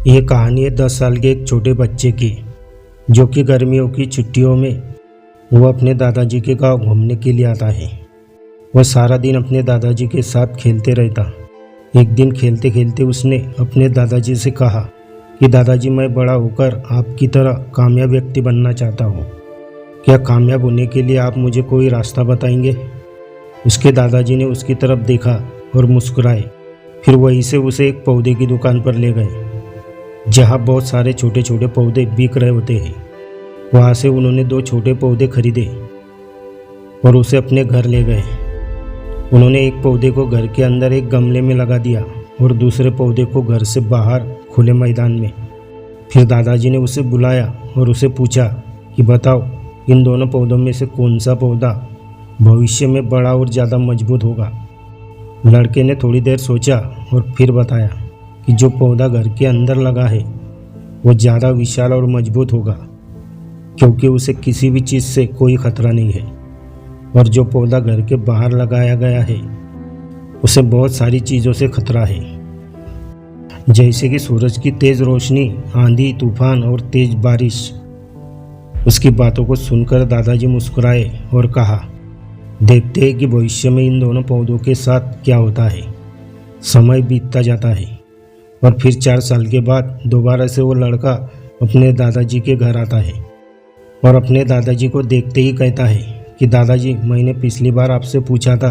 ये कहानी है 10 साल के एक छोटे बच्चे की, जो कि गर्मियों की छुट्टियों में वो अपने दादाजी के गांव घूमने के लिए आता है। वह सारा दिन अपने दादाजी के साथ खेलते रहता। एक दिन खेलते खेलते उसने अपने दादाजी से कहा कि दादाजी, मैं बड़ा होकर आपकी तरह कामयाब व्यक्ति बनना चाहता हूँ। क्या कामयाब होने के लिए आप मुझे कोई रास्ता बताएंगे? उसके दादाजी ने उसकी तरफ देखा और मुस्कुराए। फिर वहीं से उसे एक पौधे की दुकान पर ले गए, जहाँ बहुत सारे छोटे छोटे पौधे बिक रहे होते हैं। वहाँ से उन्होंने 2 छोटे पौधे खरीदे और उसे अपने घर ले गए। उन्होंने एक पौधे को घर के अंदर एक गमले में लगा दिया और दूसरे पौधे को घर से बाहर खुले मैदान में। फिर दादाजी ने उसे बुलाया और उसे पूछा कि बताओ, इन दोनों पौधों में से कौन सा पौधा भविष्य में बड़ा और ज़्यादा मजबूत होगा? लड़के ने थोड़ी देर सोचा और फिर बताया कि जो पौधा घर के अंदर लगा है वो ज़्यादा विशाल और मजबूत होगा, क्योंकि उसे किसी भी चीज़ से कोई खतरा नहीं है। और जो पौधा घर के बाहर लगाया गया है उसे बहुत सारी चीज़ों से खतरा है, जैसे कि सूरज की तेज़ रोशनी, आंधी, तूफान और तेज़ बारिश। उसकी बातों को सुनकर दादाजी मुस्कुराए और कहा, देखते हैं कि भविष्य में इन दोनों पौधों के साथ क्या होता है। समय बीतता जाता है और फिर 4 साल के बाद दोबारा से वो लड़का अपने दादाजी के घर आता है और अपने दादाजी को देखते ही कहता है कि दादाजी, मैंने पिछली बार आपसे पूछा था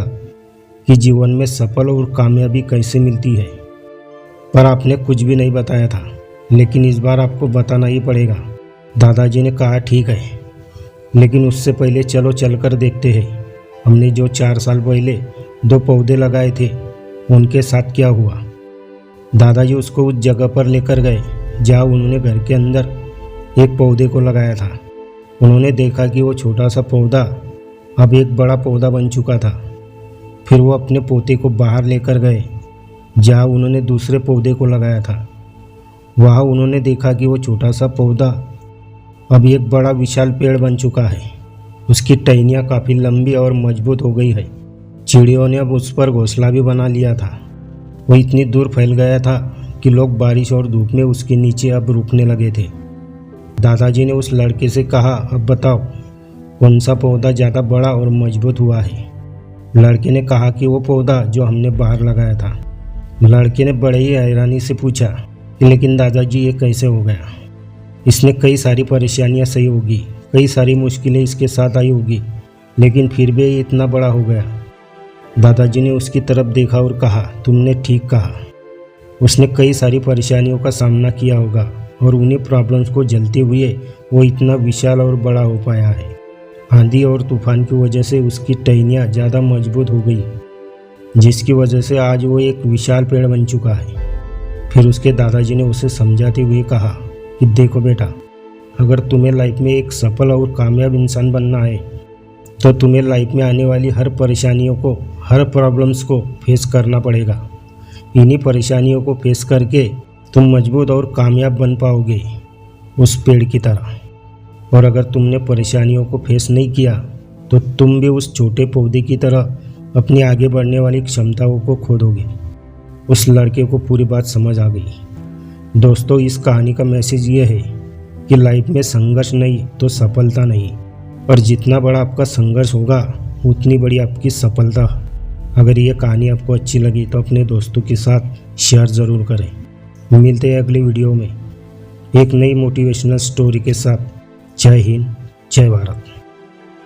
कि जीवन में सफल और कामयाबी कैसे मिलती है, पर आपने कुछ भी नहीं बताया था, लेकिन इस बार आपको बताना ही पड़ेगा। दादाजी ने कहा, ठीक है, लेकिन उससे पहले चलो चलकर देखते हैं हमने जो 4 साल पहले 2 पौधे लगाए थे उनके साथ क्या हुआ। दादाजी उसको उस जगह पर लेकर गए जहाँ उन्होंने घर के अंदर एक पौधे को लगाया था। उन्होंने देखा कि वो छोटा सा पौधा अब एक बड़ा पौधा बन चुका था। फिर वो अपने पोते को बाहर लेकर गए जहाँ उन्होंने दूसरे पौधे को लगाया था। वहाँ उन्होंने देखा कि वो छोटा सा पौधा अब एक बड़ा विशाल पेड़ बन चुका है। उसकी टहनियाँ काफ़ी लंबी और मजबूत हो गई है। चिड़ियों ने अब उस पर घोंसला भी बना लिया था। वो इतनी दूर फैल गया था कि लोग बारिश और धूप में उसके नीचे अब रुकने लगे थे। दादाजी ने उस लड़के से कहा, अब बताओ, कौन सा पौधा ज़्यादा बड़ा और मजबूत हुआ है? लड़के ने कहा कि वो पौधा जो हमने बाहर लगाया था। लड़के ने बड़े ही हैरानी से पूछा कि लेकिन दादाजी, ये कैसे हो गया? इसने कई सारी परेशानियां सही होगी, कई सारी मुश्किलें इसके साथ आई होगी, लेकिन फिर भी ये इतना बड़ा हो गया। दादाजी ने उसकी तरफ देखा और कहा, तुमने ठीक कहा। उसने कई सारी परेशानियों का सामना किया होगा और उन्हीं प्रॉब्लम्स को झेलते हुए वो इतना विशाल और बड़ा हो पाया है। आंधी और तूफान की वजह से उसकी टहनियाँ ज़्यादा मजबूत हो गई, जिसकी वजह से आज वो एक विशाल पेड़ बन चुका है। फिर उसके दादाजी ने उसे समझाते हुए कहा कि देखो बेटा, अगर तुम्हें लाइफ में एक सफल और कामयाब इंसान बनना है तो तुम्हें लाइफ में आने वाली हर परेशानियों को, हर प्रॉब्लम्स को फेस करना पड़ेगा। इन्हीं परेशानियों को फेस करके तुम मजबूत और कामयाब बन पाओगे, उस पेड़ की तरह। और अगर तुमने परेशानियों को फेस नहीं किया तो तुम भी उस छोटे पौधे की तरह अपनी आगे बढ़ने वाली क्षमताओं को खो दोगे। उस लड़के को पूरी बात समझ आ गई। दोस्तों, इस कहानी का मैसेज ये है कि लाइफ में संघर्ष नहीं तो सफलता नहीं, और जितना बड़ा आपका संघर्ष होगा उतनी बड़ी आपकी सफलता। अगर ये कहानी आपको अच्छी लगी तो अपने दोस्तों के साथ शेयर ज़रूर करें। मिलते हैं अगली वीडियो में एक नई मोटिवेशनल स्टोरी के साथ। जय हिंद, जय भारत।